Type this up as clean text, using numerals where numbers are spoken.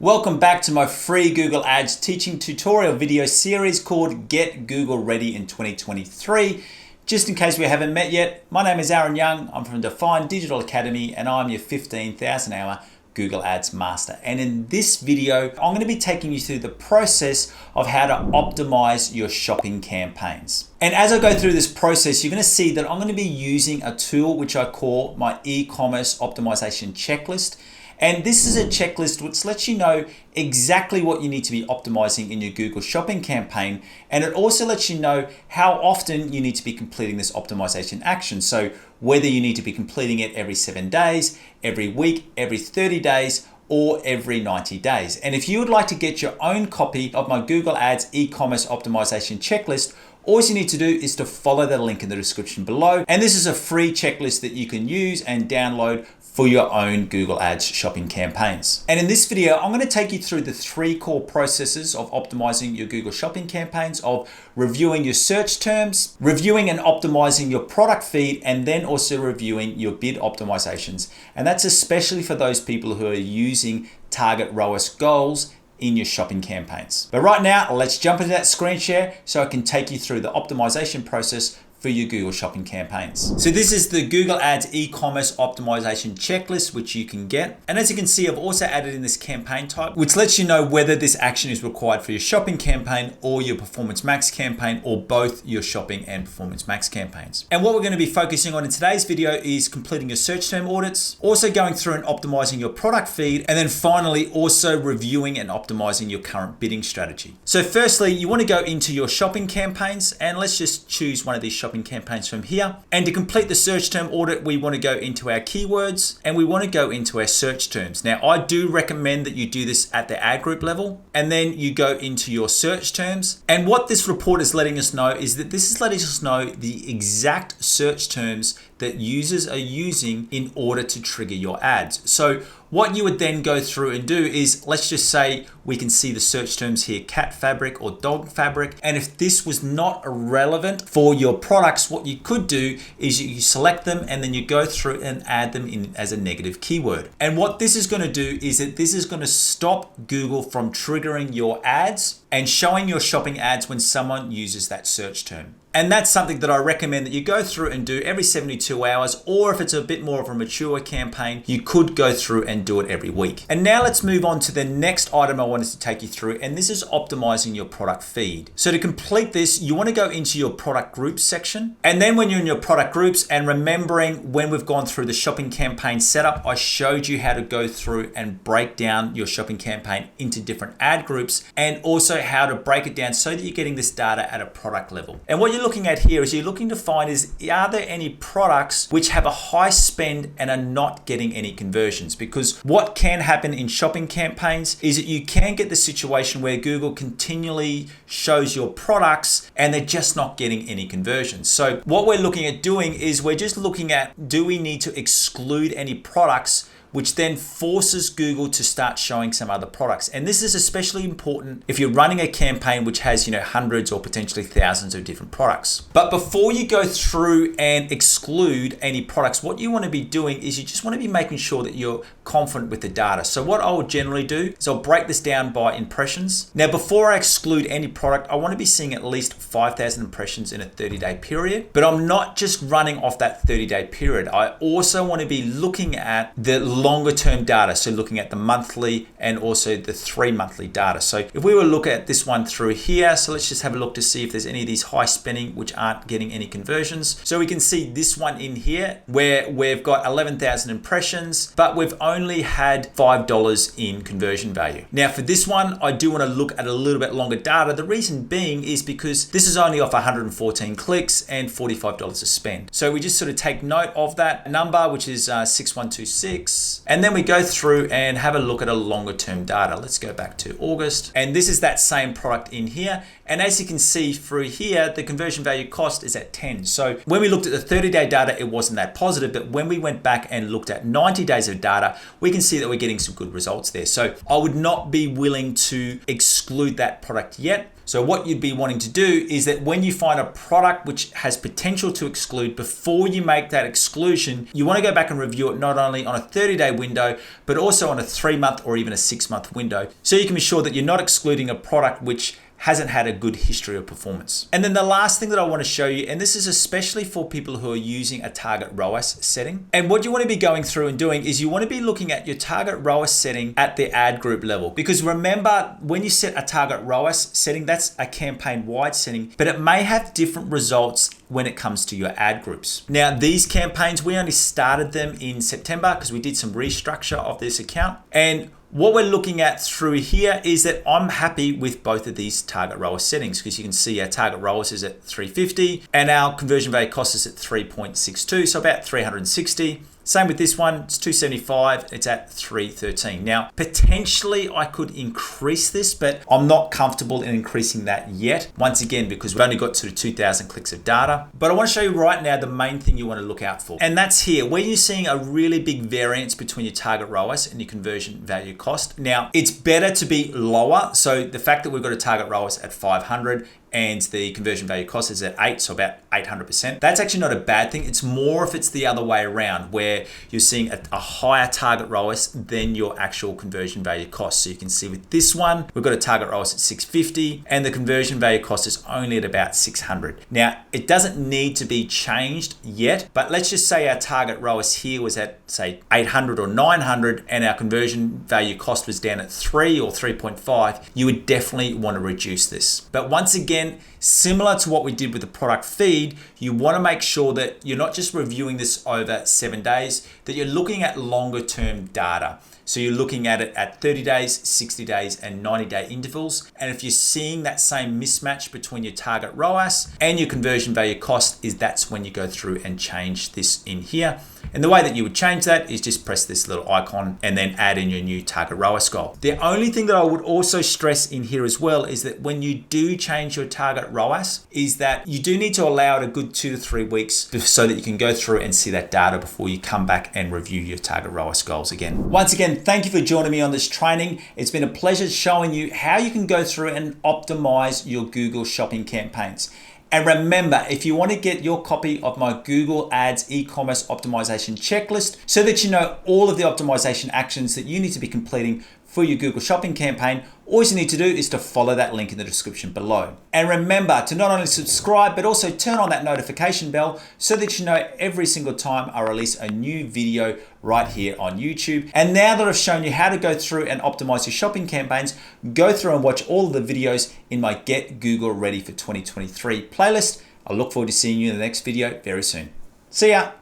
Welcome back to my free Google Ads teaching tutorial video series called Get Google Ready in 2023. Just in case we haven't met yet, my name is Aaron Young. I'm from Define Digital Academy and I'm your 15,000 hour Google Ads master. And in this video, I'm going to be taking you through the process of how to optimize your shopping campaigns. And as I go through this process, you're going to see that I'm going to be using a tool which I call my e-commerce optimization checklist. And this is a checklist which lets you know exactly what you need to be optimizing in your Google shopping campaign. And it also lets you know how often you need to be completing this optimization action. So whether you need to be completing it every 7 days, every week, every 30 days, or every 90 days. And if you would like to get your own copy of my Google Ads e-commerce optimization checklist, all you need to do is to follow the link in the description below. And this is a free checklist that you can use and download for your own Google Ads shopping campaigns. And in this video, I'm going to take you through the 3 core processes of optimizing your Google shopping campaigns, of reviewing your search terms, reviewing and optimizing your product feed, and then also reviewing your bid optimizations. And that's especially for those people who are using target ROAS goals in your shopping campaigns. But right now, let's jump into that screen share so I can take you through the optimization process for your Google shopping campaigns. So this is the Google Ads e-commerce optimization checklist, which you can get. And as you can see, I've also added in this campaign type, which lets you know whether this action is required for your shopping campaign or your Performance Max campaign, or both your shopping and Performance Max campaigns. And what we're going to be focusing on in today's video is completing your search term audits, also going through and optimizing your product feed, and then finally also reviewing and optimizing your current bidding strategy. So firstly, you want to go into your shopping campaigns, and let's just choose one of these shopping campaigns from here. And to complete the search term audit, we want to go into our keywords and we want to go into our search terms. Now, I do recommend that you do this at the ad group level, and then you go into your search terms. And what this report is letting us know is that this is letting us know the exact search terms that users are using in order to trigger your ads. So what you would then go through and do is, let's just say we can see the search terms here, cat fabric or dog fabric. And if this was not relevant for your products, what you could do is you select them and then you go through and add them in as a negative keyword. And what this is going to do is that this is going to stop Google from triggering your ads and showing your shopping ads when someone uses that search term. And that's something that I recommend that you go through and do every 72 hours, or if it's a bit more of a mature campaign, you could go through and do it every week. And now let's move on to the next item I wanted to take you through, and this is optimizing your product feed. So to complete this, you want to go into your product groups section. And then when you're in your product groups, and remembering when we've gone through the shopping campaign setup, I showed you how to go through and break down your shopping campaign into different ad groups, and also how to break it down so that you're getting this data at a product level. And what you're looking at here is you're looking to find is, are there any products which have a high spend and are not getting any conversions? Because what can happen in shopping campaigns is that you can get the situation where Google continually shows your products and they're just not getting any conversions. So what we're looking at doing is we're just looking at, do we need to exclude any products, which then forces Google to start showing some other products. And this is especially important if you're running a campaign which has, hundreds or potentially thousands of different products. But before you go through and exclude any products, what you want to be doing is you just want to be making sure that you're confident with the data. So what I will generally do is I'll break this down by impressions. Now, before I exclude any product, I want to be seeing at least 5,000 impressions in a 30-day period. But I'm not just running off that 30-day period. I also want to be looking at the longer term data. So looking at the monthly and also the 3 monthly data. So if we were to look at this one through here, so let's just have a look to see if there's any of these high spending which aren't getting any conversions. So we can see this one in here where we've got 11,000 impressions, but we've only had $5 in conversion value. Now for this one, I do want to look at a little bit longer data. The reason being is because this is only off 114 clicks and $45 to spend. So we just sort of take note of that number, which is 6126. And then we go through and have a look at a longer term data. Let's go back to August. And this is that same product in here. And as you can see through here, the conversion value cost is at 10. So when we looked at the 30-day data, it wasn't that positive. But when we went back and looked at 90 days of data, we can see that we're getting some good results there. So I would not be willing to exclude that product yet. So what you'd be wanting to do is that when you find a product which has potential to exclude, before you make that exclusion, you want to go back and review it not only on a 30-day window, but also on a 3-month or even a 6-month window. So you can be sure that you're not excluding a product which hasn't had a good history of performance. And then the last thing that I want to show you, and this is especially for people who are using a target ROAS setting. And what you want to be going through and doing is you want to be looking at your target ROAS setting at the ad group level. Because remember, when you set a target ROAS setting, that's a campaign-wide setting, but it may have different results when it comes to your ad groups. Now, these campaigns, we only started them in September because we did some restructure of this account. And what we're looking at through here is that I'm happy with both of these target ROAS settings, because you can see our target ROAS is at 350 and our conversion value cost is at 3.62, so about 360. Same with this one, it's 275, it's at 313. Now, potentially I could increase this, but I'm not comfortable in increasing that yet. Once again, because we've only got to 2,000 clicks of data. But I want to show you right now the main thing you want to look out for. And that's here, where you're seeing a really big variance between your target ROAS and your conversion value cost. Now, it's better to be lower. So the fact that we've got a target ROAS at 500 and the conversion value cost is at 8, so about 800%. That's actually not a bad thing. It's more if it's the other way around, where you're seeing a higher target ROAS than your actual conversion value cost. So you can see with this one, we've got a target ROAS at 650 and the conversion value cost is only at about 600. Now, it doesn't need to be changed yet, but let's just say our target ROAS here was at, say, 800 or 900 and our conversion value cost was down at 3 or 3.5, you would definitely want to reduce this. But once again, similar to what we did with the product feed, you want to make sure that you're not just reviewing this over 7 days, that you're looking at longer term data. So you're looking at it at 30 days, 60 days, and 90-day intervals. And if you're seeing that same mismatch between your target ROAS and your conversion value cost, that's when you go through and change this in here. And the way that you would change that is just press this little icon and then add in your new target ROAS goal. The only thing that I would also stress in here as well is that when you do change your target ROAS, is that you do need to allow it a good 2 to 3 weeks so that you can go through and see that data before you come back and review your target ROAS goals again. Once again, thank you for joining me on this training. It's been a pleasure showing you how you can go through and optimize your Google shopping campaigns. And remember, if you want to get your copy of my Google Ads e-commerce optimization checklist so that you know all of the optimization actions that you need to be completing for your Google shopping campaign, all you need to do is to follow that link in the description below. And remember to not only subscribe, but also turn on that notification bell so that you know every single time I release a new video right here on YouTube. And now that I've shown you how to go through and optimize your shopping campaigns, go through and watch all of the videos in my Get Google Ready for 2023 playlist. I look forward to seeing you in the next video very soon. See ya.